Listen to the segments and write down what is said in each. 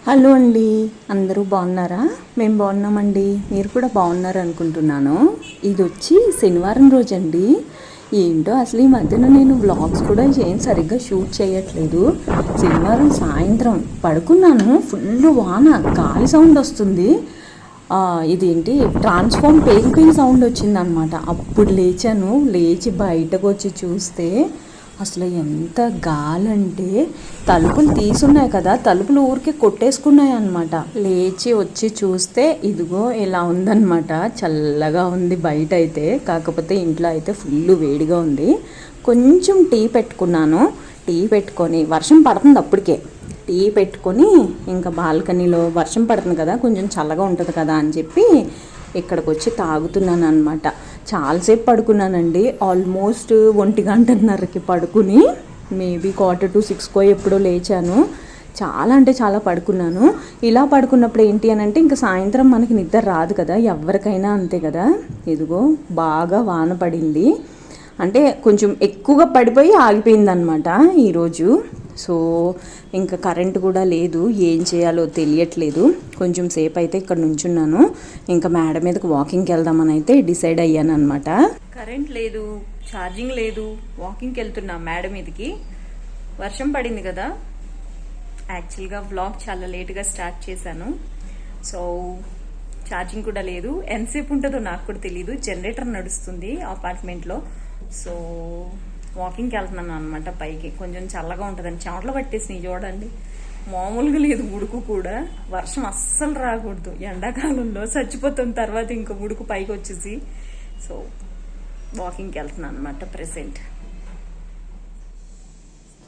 Hello అండి, అందరూ బాగున్నారా? మేము బాగున్నామండి. మీరు కూడా బాగున్నారు అనుకుంటున్నాను. ఇది వచ్చి శనివారం రోజండి. ఏంటో అసలు ఈ మధ్యన నేను వ్లాగ్స్ కూడా ఏం సరిగ్గా షూట్ చేయట్లేదు. శనివారం సాయంత్రం పడుకున్నాను, ఫుల్ వాన, గాలి సౌండ్ వస్తుంది. ఇదేంటి ట్రాన్స్ఫార్మ్ పేలిపోయిన సౌండ్ వచ్చిందనమాట. అప్పుడు లేచాను, లేచి బయటకు వచ్చి చూస్తే అసలు ఎంత గాలంటే తలుపులు తీసున్నాయి కదా, తలుపులు ఊరికే కొట్టేసుకున్నాయి అనమాట. లేచి వచ్చి చూస్తే ఇదిగో ఇలా ఉందన్నమాట. చల్లగా ఉంది బయట అయితే, కాకపోతే ఇంట్లో అయితే ఫుల్ వేడిగా ఉంది. కొంచెం టీ పెట్టుకున్నాను. టీ పెట్టుకొని వర్షం పడుతుంది అప్పటికే. టీ పెట్టుకొని ఇంకా బాల్కనీలో వర్షం పడుతుంది కదా, కొంచెం చల్లగా ఉంటుంది కదా అని చెప్పి ఇక్కడికి వచ్చి తాగుతున్నాను అనమాట. చాలాసేపు పడుకున్నానండి, ఆల్మోస్ట్ 1:30కి పడుకుని మేబీ 5:45కో ఎప్పుడో లేచాను. చాలా అంటే చాలా పడుకున్నాను. ఇలా పడుకున్నప్పుడు ఏంటి అని అంటే ఇంకా సాయంత్రం మనకి నిద్ర రాదు కదా, ఎవరికైనా అంతే కదా. ఇదిగో బాగా వాన పడింది, అంటే కొంచెం ఎక్కువగా పడిపోయి ఆగిపోయిందనమాట ఈరోజు. సో ఇంకా కరెంట్ కూడా లేదు, ఏం చేయాలో తెలియట్లేదు. కొంచెం సేపు అయితే ఇక్కడ నుంచున్నాను, ఇంకా మేడ మీదకి వాకింగ్కి వెళ్దామని అయితే డిసైడ్ అయ్యాను అనమాట. కరెంట్ లేదు, ఛార్జింగ్ లేదు, వాకింగ్కి వెళ్తున్నా మేడ మీదకి. వర్షం పడింది కదా, యాక్చువల్గా వ్లాగ్ చాలా లేట్గా స్టార్ట్ చేశాను. సో ఛార్జింగ్ కూడా లేదు, ఎంతసేపు ఉంటుందో నాకు కూడా తెలియదు. జనరేటర్ నడుస్తుంది అపార్ట్మెంట్లో. సో వాకింగ్కి వెళ్తున్నాను అనమాట పైకి, కొంచెం చల్లగా ఉంటుందని. చెమటలు పట్టేసినాయి చూడండి, మామూలుగా లేదు ఉడుకు కూడా. వర్షం అస్సలు రాకూడదు, ఎండాకాలంలో చచ్చిపోతాం తర్వాత ఇంకా ఉడుకు పైకి వచ్చేసి. సో వాకింగ్కి వెళ్తున్నాను అనమాట ప్రెసెంట్.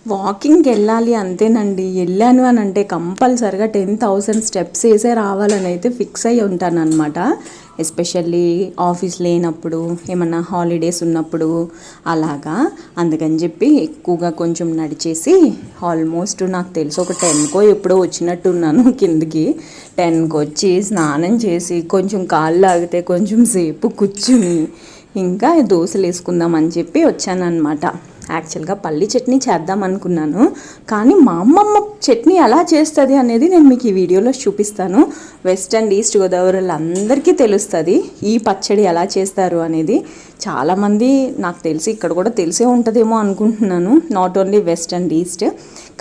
వాకింగ్కి వెళ్ళాలి అంతేనండి. వెళ్ళాను అని అంటే కంపల్సరిగా 10,000 స్టెప్స్ వేసే రావాలని అయితే ఫిక్స్ అయ్యి ఉంటాను అనమాట. ఎస్పెషల్లీ ఆఫీస్ లేనప్పుడు, ఏమన్నా హాలిడేస్ ఉన్నప్పుడు అలాగా. అందుకని చెప్పి ఎక్కువగా కొంచెం నడిచేసి ఆల్మోస్ట్ నాకు తెలిసి ఒక 10కో ఎప్పుడో వచ్చినట్టున్నాను కిందికి. 10కి వచ్చి స్నానం చేసి కొంచెం కాళ్ళు లాగితే కొంచెం సేపు కూర్చుని ఇంకా దోశలు వేసుకుందామని చెప్పి వచ్చానమాట. యాక్చువల్గా పల్లి చట్నీ చేద్దాం అనుకున్నాను, కానీ మా అమ్మమ్మ చట్నీ ఎలా చేస్తుంది అనేది నేను మీకు ఈ వీడియోలో చూపిస్తాను. వెస్ట్ అండ్ ఈస్ట్ గోదావరిలో అందరికీ తెలుస్తుంది ఈ పచ్చడి ఎలా చేస్తారు అనేది. చాలామంది నాకు తెలిసి ఇక్కడ కూడా తెలిసే ఉంటుందేమో అనుకుంటున్నాను, not only west and east.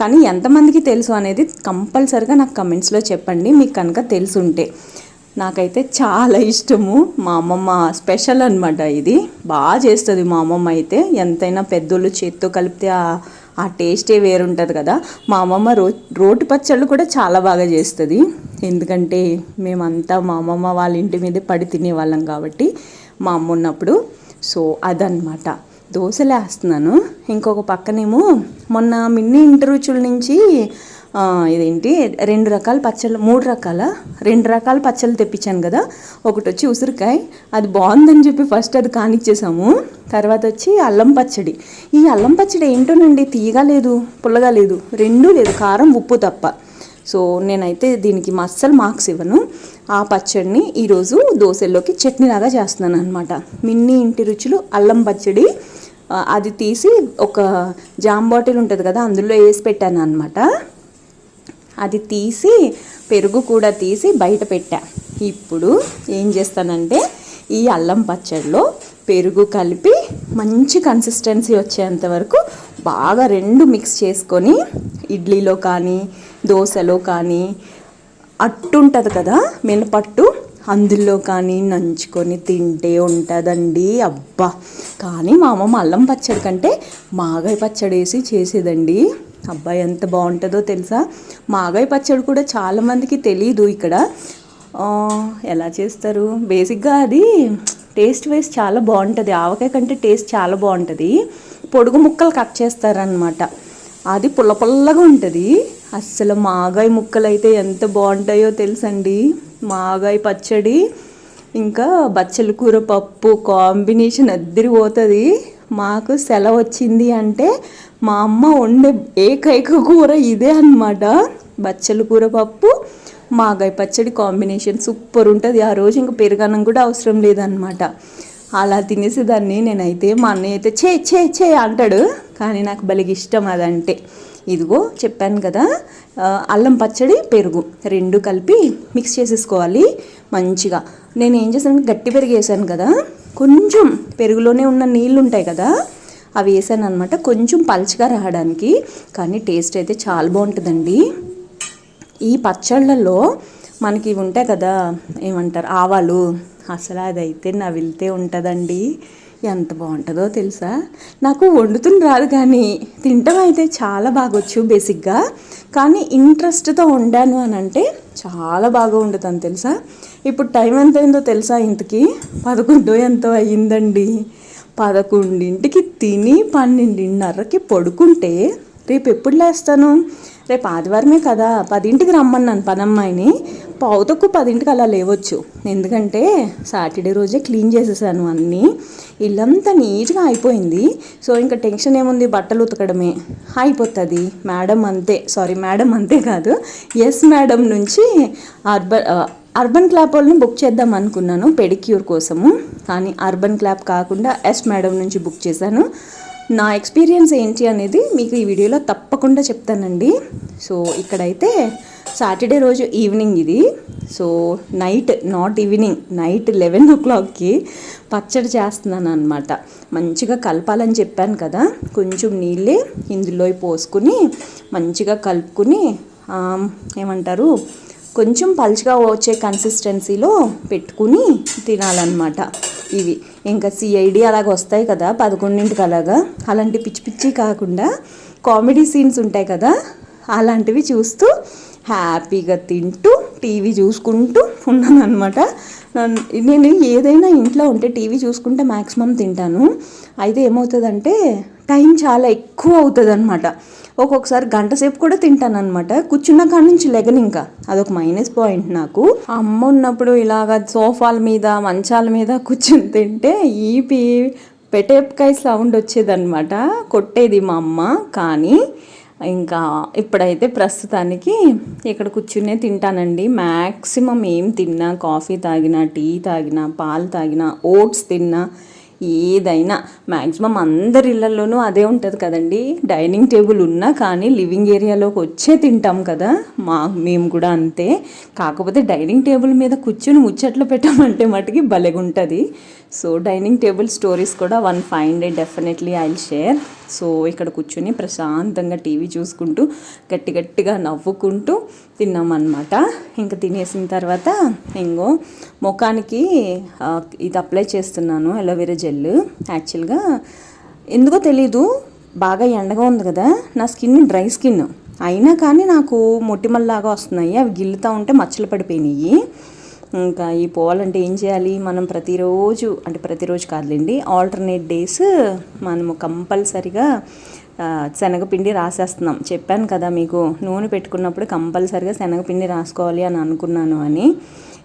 కానీ ఎంతమందికి తెలుసు అనేది కంపల్సరిగా నాకు కమెంట్స్లో చెప్పండి, మీకు కనుక తెలుసుంటే. నాకైతే చాలా ఇష్టము, మా అమ్మమ్మ స్పెషల్ అనమాట. ఇది బాగా చేస్తుంది మా అమ్మమ్మ అయితే. ఎంతైనా పెద్దోళ్ళు చేత్తో కలిపితే ఆ టేస్టే వేరుంటుంది కదా. మా అమ్మమ్మ రోటి పచ్చళ్ళు కూడా చాలా బాగా చేస్తుంది, ఎందుకంటే మేమంతా మా అమ్మమ్మ వాళ్ళ ఇంటి మీదే పడి తినేవాళ్ళం కాబట్టి మా అమ్మ ఉన్నప్పుడు. సో అదనమాట. దోశలు వేస్తున్నాను. ఇంకొక పక్కనేమో మొన్న మిన్నీ ఇంటి రుచుల నుంచి ఇదేంటి 2 రకాల పచ్చళ్ళు, 2 రకాల పచ్చళ్ళు తెప్పించాను కదా. ఒకటి వచ్చి ఉసిరికాయ, అది బాగుందని చెప్పి ఫస్ట్ అది కానిచ్చేసాము. తర్వాత వచ్చి అల్లం పచ్చడి. ఈ అల్లం పచ్చడి ఏంటోనండి, తీయగా లేదు, పుల్లగా లేదు, రెండూ లేదు, కారం ఉప్పు తప్ప. సో నేనైతే దీనికి అస్సలు మార్క్స్ ఇవ్వను. ఆ పచ్చడిని ఈరోజు దోశల్లోకి చట్నీలాగా చేస్తున్నాను అనమాట. మిన్నీ ఇంటి రుచులు అల్లం పచ్చడి. అది తీసి ఒక జామ్ బాటిల్ ఉంటుంది కదా, అందులో వేసి పెట్టాను అనమాట. అది తీసి పెరుగు కూడా తీసి బయట పెట్టా. ఇప్పుడు ఏం చేస్తానంటే ఈ అల్లం పచ్చడిలో పెరుగు కలిపి మంచి కన్సిస్టెన్సీ వచ్చేంత వరకు బాగా 2 మిక్స్ చేసుకొని ఇడ్లీలో కానీ దోశలో కానీ అట్టు ఉంటుంది కదా మినపట్టు, అందులో కానీ నంచుకొని తింటే ఉంటుందండి. అబ్బా! కానీ మా అమ్మమ్మ అల్లం పచ్చడి కంటే మాగాయ పచ్చడి వేసి చేసేదండి. అబ్బాయి ఎంత బాగుంటుందో తెలుసా. మాగాయ పచ్చడి కూడా చాలామందికి తెలీదు ఇక్కడ ఎలా చేస్తారు. బేసిక్గా అది టేస్ట్ వైజ్ చాలా బాగుంటుంది, ఆవకాయ కంటే టేస్ట్ చాలా బాగుంటుంది. పొడుగు ముక్కలు కట్ చేస్తారనమాట, అది పుల్ల పుల్లగా ఉంటుంది. అస్సలు మాగాయ ముక్కలు అయితే ఎంత బాగుంటాయో తెలుసండి. మాగాయ పచ్చడి ఇంకా బచ్చల కూర పప్పు కాంబినేషన్ అద్దరిపోతుంది. మాకు సెలవు వచ్చింది అంటే మా అమ్మ వండే ఏకైక కూర ఇదే అన్నమాట. బచ్చల కూర పప్పు మాగాయ పచ్చడి కాంబినేషన్ సూపర్ ఉంటుంది. ఆ రోజు ఇంకా పెరుగన్నం కూడా అవసరం లేదనమాట. అలా తినేసేదాన్ని నేనైతే. మా అన్నయ్య అయితే చే చే చే అంటాడు, కానీ నాకు భలే ఇష్టం అదంటే. ఇదిగో చెప్పాను కదా, అల్లం పచ్చడి పెరుగు రెండు కలిపి మిక్స్ చేసేసుకోవాలి మంచిగా. నేను ఏం చేశాను, గట్టి పెరుగు వేసాను కదా, కొంచెం పెరుగులోనే ఉన్న నీళ్ళు ఉంటాయి కదా అవి వేసాను అనమాట, కొంచెం పల్చగా రావడానికి. కానీ టేస్ట్ అయితే చాలా బాగుంటుందండి. ఈ పచ్చళ్ళల్లో మనకి ఇవి ఉంటాయి కదా, ఏమంటారు, ఆవాలు, అసలు అదైతే నవిలితే ఉంటుందండి. ఎంత బాగుంటుందో తెలుసా. నాకు వండుతుని రాదు కానీ తింటాం అయితే చాలా బాగొచ్చు బేసిక్గా. కానీ ఇంట్రెస్ట్తో వండాను అని అంటే చాలా బాగా వండుతాను తెలుసా. ఇప్పుడు టైం ఎంత అయిందో తెలుసా, ఇంతకి 11 ఎంతో అయ్యిందండి. 11ంటికి తిని 12:30కి పడుకుంటే రేపు ఎప్పుడు లేస్తాను? రేపు ఆదివారమే కదా, 10ంటికి రమ్మన్నాను పనమ్మాయిని. 9:10 అలా లేవచ్చు, ఎందుకంటే సాటర్డే రోజే క్లీన్ చేసేసాను అన్నీ. ఇల్లంతా నీట్గా అయిపోయింది. సో ఇంకా టెన్షన్ ఏముంది, బట్టలు ఉతకడమే అయిపోతుంది. మేడం అంతే కాదు, ఎస్ మేడం నుంచి అర్బన్ క్లాప్ వాళ్ళని బుక్ చేద్దాం అనుకున్నాను పెడిక్యూర్ కోసము. కానీ అర్బన్ క్లాప్ కాకుండా ఎస్ మేడం నుంచి బుక్ చేశాను. నా ఎక్స్పీరియన్స్ ఏంటి అనేది మీకు ఈ వీడియోలో తప్పకుండా చెప్తానండి. సో ఇక్కడైతే సాటర్డే రోజు ఈవినింగ్ ఇది. So night, not evening, night 11 o'clockకి పచ్చడి చేస్తున్నాను అనమాట. మంచిగా కలపాలని చెప్పాను కదా, కొంచెం నీళ్ళే ఇందులో పోసుకుని మంచిగా కలుపుకుని ఏమంటారు, కొంచెం పలుచగా వచ్చే కన్సిస్టెన్సీలో పెట్టుకుని తినాలన్నమాట. ఇవి ఇంకా సిఐడి అలాగ వస్తాయి కదా 11ంటికి అలాగా, అలాంటి పిచ్చి పిచ్చి కాకుండా కామెడీ సీన్స్ ఉంటాయి కదా, అలాంటివి చూస్తూ హ్యాపీగా తింటూ టీవీ చూసుకుంటూ ఉన్నాను అనమాట. నేను ఏదైనా ఇంట్లో ఉంటే టీవీ చూసుకుంటే మ్యాక్సిమం తింటాను. అయితే ఏమవుతుందంటే టైం చాలా ఎక్కువ అవుతుంది అనమాట. ఒక్కొక్కసారి గంట సేపు కూడా తింటాను అనమాట, కూర్చున్న కాడి నుంచి లెగను. ఇంకా అదొక మైనస్ పాయింట్ నాకు. అమ్మ ఉన్నప్పుడు ఇలాగ సోఫాల మీద, మంచాల మీద కూర్చుని తింటే ఈపి పెటేపకాయ సౌండ్ వచ్చేదన్నమాట, కొట్టేది మా అమ్మ. కానీ ఇంకా ఇప్పుడైతే ప్రస్తుతానికి ఇక్కడ కూర్చునే తింటానండి. మ్యాక్సిమం ఏం తిన్నా, కాఫీ తాగినా, టీ తాగినా, పాలు తాగినా, ఓట్స్ తిన్నా, ఏదైనా మ్యాక్సిమం అందరి ఇళ్ళల్లోనూ అదే ఉంటుంది కదండి. డైనింగ్ టేబుల్ ఉన్నా కానీ లివింగ్ ఏరియాలోకి వచ్చే తింటాం కదా, మేము కూడా అంతే. కాకపోతే డైనింగ్ టేబుల్ మీద కూర్చుని ముచ్చట్లు పెట్టామంటే మటుకి భలేగుంటుంది. సో డైనింగ్ టేబుల్ స్టోరీస్ కూడా one fine day definitely I will share. So ఇక్కడ కూర్చుని ప్రశాంతంగా టీవీ చూసుకుంటూ గట్టిగా నవ్వుకుంటూ తిన్నామన్నమాట. ఇంకా తినేసిన తర్వాత ఇంకో ముఖానికి ఇది అప్లై చేస్తున్నాను, అలోవెరా జెల్. యాక్చువల్గా ఎందుకో తెలీదు, బాగా ఎండగా ఉంది కదా, నా స్కిన్ డ్రై స్కిన్ అయినా కానీ నాకు మొటిమల్లాగా వస్తున్నాయి. అవి గిల్లుతూ ఉంటే మచ్చలు పడిపోయినాయి. ఇంకా ఈ పోవాలంటే ఏం చేయాలి, మనం ప్రతిరోజు కాదులేండి, ఆల్టర్నేట్ డేస్ మనము కంపల్సరిగా శనగపిండి రాసేస్తున్నాం. చెప్పాను కదా మీకు, నూనె పెట్టుకున్నప్పుడు కంపల్సరిగా శనగపిండి రాసుకోవాలి అని అనుకున్నాను అని.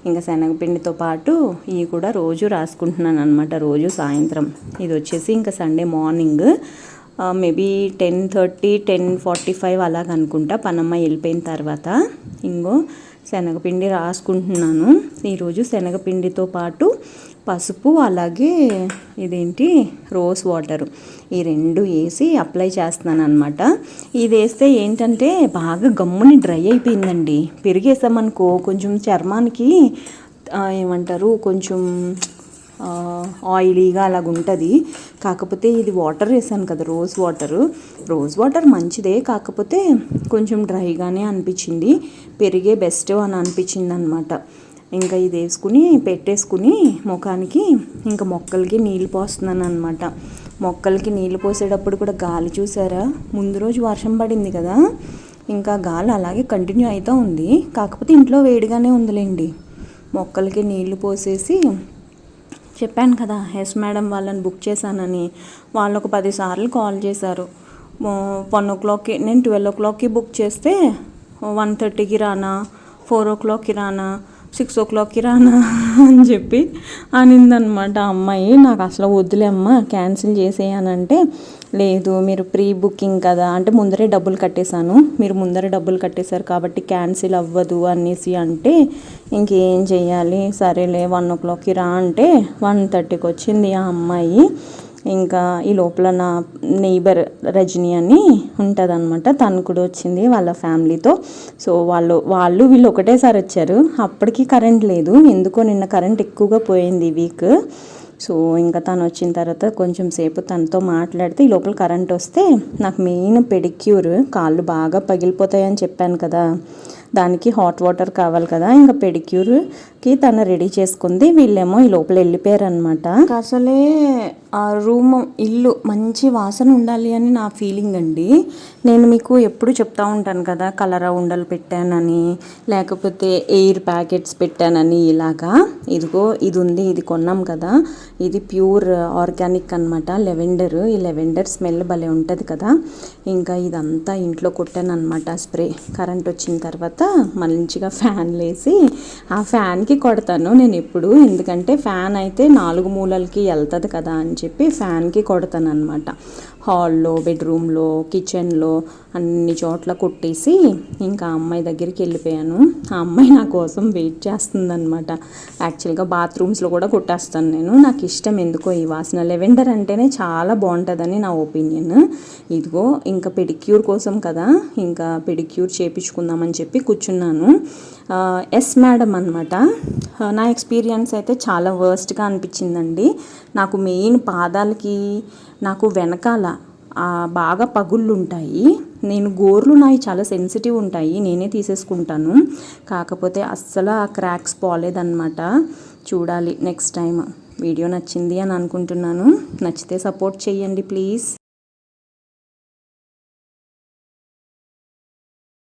ఇంకా శనగపిండితో పాటు ఇవి కూడా రోజు రాసుకుంటున్నాను అనమాట, రోజు సాయంత్రం. ఇది వచ్చేసి ఇంకా సండే మార్నింగ్ మేబీ 10:30, 10:45 అలాగ అనుకుంటా, పనమ్మ వెళ్ళిపోయిన తర్వాత. ఇంకో శనగపిండి రాసుకుంటున్నాను ఈరోజు. శనగపిండితో పాటు పసుపు, అలాగే ఇదేంటి రోజ్ వాటర్, ఈ రెండు వేసి అప్లై చేస్తున్నాను అనమాట. ఇది వేస్తే ఏంటంటే బాగా గమ్ముని డ్రై అయిపోయిందండి. పెరిగేసామనుకో కొంచెం చర్మానికి ఏమంటారు, కొంచెం ఆయిలీగా అలాగ ఉంటుంది. కాకపోతే ఇది వాటర్ వేసాను కదా, రోజ్ వాటర్ మంచిదే, కాకపోతే కొంచెం డ్రైగానే అనిపించింది. పెరిగే బెస్ట్ అని అనిపించింది అనమాట. ఇంకా ఇది వేసుకుని పెట్టేసుకుని ముఖానికి ఇంకా మొక్కలకి నీళ్ళు పోస్తున్నాను అనమాట. మొక్కలకి నీళ్ళు పోసేటప్పుడు కూడా గాలి చూసారా, ముందు రోజు వర్షం పడింది కదా, ఇంకా గాలి అలాగే కంటిన్యూ అవుతూ ఉంది. కాకపోతే ఇంట్లో వేడిగానే ఉందిలేండి. మొక్కలకి నీళ్లు పోసేసి చెప్పాను కదా ఎస్ మేడం వాళ్ళని బుక్ చేశానని. వాళ్ళు ఒక 10 సార్లు కాల్ చేశారు. 1 o'clockకి, నేను 12 o'clockకి బుక్ చేస్తే 1:30కి రానా, 4 o'clockకి రానా, 6 o'clockకి రానా అని చెప్పి అనిందనమాట అమ్మాయి. నాకు అసలు వద్దులే అమ్మ, క్యాన్సిల్ చేసేయనంటే, లేదు మీరు ప్రీ బుకింగ్ కదా, అంటే ముందరే డబ్బులు కట్టేశాను, మీరు ముందరే డబ్బులు కట్టేశారు కాబట్టి క్యాన్సిల్ అవ్వదు అనేసి అంటే, ఇంకేం చెయ్యాలి, సరేలే 1 o'clockకి రా అంటే 1:30కి వచ్చింది ఆ అమ్మాయి. ఇంకా ఈ లోపల నా నైబర్ రజని అని ఉంటుంది అనమాట, తను కూడా వచ్చింది వాళ్ళ ఫ్యామిలీతో. సో వాళ్ళు వీళ్ళు ఒకటేసారి వచ్చారు. అప్పటికి కరెంట్ లేదు, ఎందుకో నిన్న కరెంట్ ఎక్కువగా పోయింది ఈ వీక్. సో ఇంకా తను వచ్చిన తర్వాత కొంచెం సేపు తనతో మాట్లాడితే ఈ లోపల కరెంట్ వస్తే నాకు మెయిన్ పెడిక్యూర్, కాళ్ళు బాగా పగిలిపోతాయని చెప్పాను కదా, దానికి హాట్ వాటర్ కావాలి కదా, ఇంకా పెడిక్యూర్కి తను రెడీ చేసుకుంది. వీళ్ళేమో ఈ లోపల వెళ్ళిపోయారు అనమాట. అసలే ఆ రూమ్ ఇల్లు మంచి వాసన ఉండాలి అని నా ఫీలింగ్ అండి. నేను మీకు ఎప్పుడు చెప్తా ఉంటాను కదా, కలరా ఉండలు పెట్టానని, లేకపోతే ఎయిర్ ప్యాకెట్స్ పెట్టానని. ఇలాగా ఇదిగో ఇది ఉంది, ఇది కొన్నాం కదా, ఇది ప్యూర్ ఆర్గానిక్ అనమాట, లెవెండర్. ఈ లెవెండర్ స్మెల్ భలే ఉంటుంది కదా. ఇంకా ఇదంతా ఇంట్లో కొట్టాను అనమాట స్ప్రే. కరెంట్ వచ్చిన తర్వాత మంచిగా ఫ్యాన్లు వేసి ఆ ఫ్యాన్కి కొడతాను నేను ఎప్పుడు, ఎందుకంటే ఫ్యాన్ అయితే 4 మూలలకి వెళ్తుంది కదా అని చెప్పి ఫ్యాన్కి కొడతాను అనమాట. హాల్లో, బెడ్రూమ్లో, కిచెన్లో అన్ని చోట్ల కొట్టేసి ఇంకా అమ్మాయి దగ్గరికి వెళ్ళిపోయాను. ఆ అమ్మాయి నా కోసం వెయిట్ చేస్తుందన్నమాట. యాక్చువల్గా బాత్రూమ్స్లో కూడా కొట్టేస్తాను నేను, నాకు ఇష్టం ఎందుకో ఈ వాసన. లెవెండర్ అంటేనే చాలా బాగుంటుందని నా ఒపీనియన్. ఇదిగో ఇంకా పెడిక్యూర్ కోసం కదా, ఇంకా పెడిక్యూర్ చేయించుకుందామని చెప్పి కూర్చున్నాను. ఎస్ మేడం అనమాట. నా ఎక్స్పీరియన్స్ అయితే చాలా వర్స్ట్గా అనిపించిందండి. నాకు మెయిన్ పాదాలకి నాకు వెనకాల బాగా పగుళ్ళు ఉంటాయి. నేను గోర్లు నాయి చాలా సెన్సిటివ్ ఉంటాయి, నేనే తీసేసుకుంటాను. కాకపోతే అస్సలు ఆ క్రాక్స్ పోలేదన్నమాట. చూడాలి నెక్స్ట్ టైం. వీడియో నచ్చింది అని అనుకుంటున్నాను. నచ్చితే సపోర్ట్ చేయండి ప్లీజ్.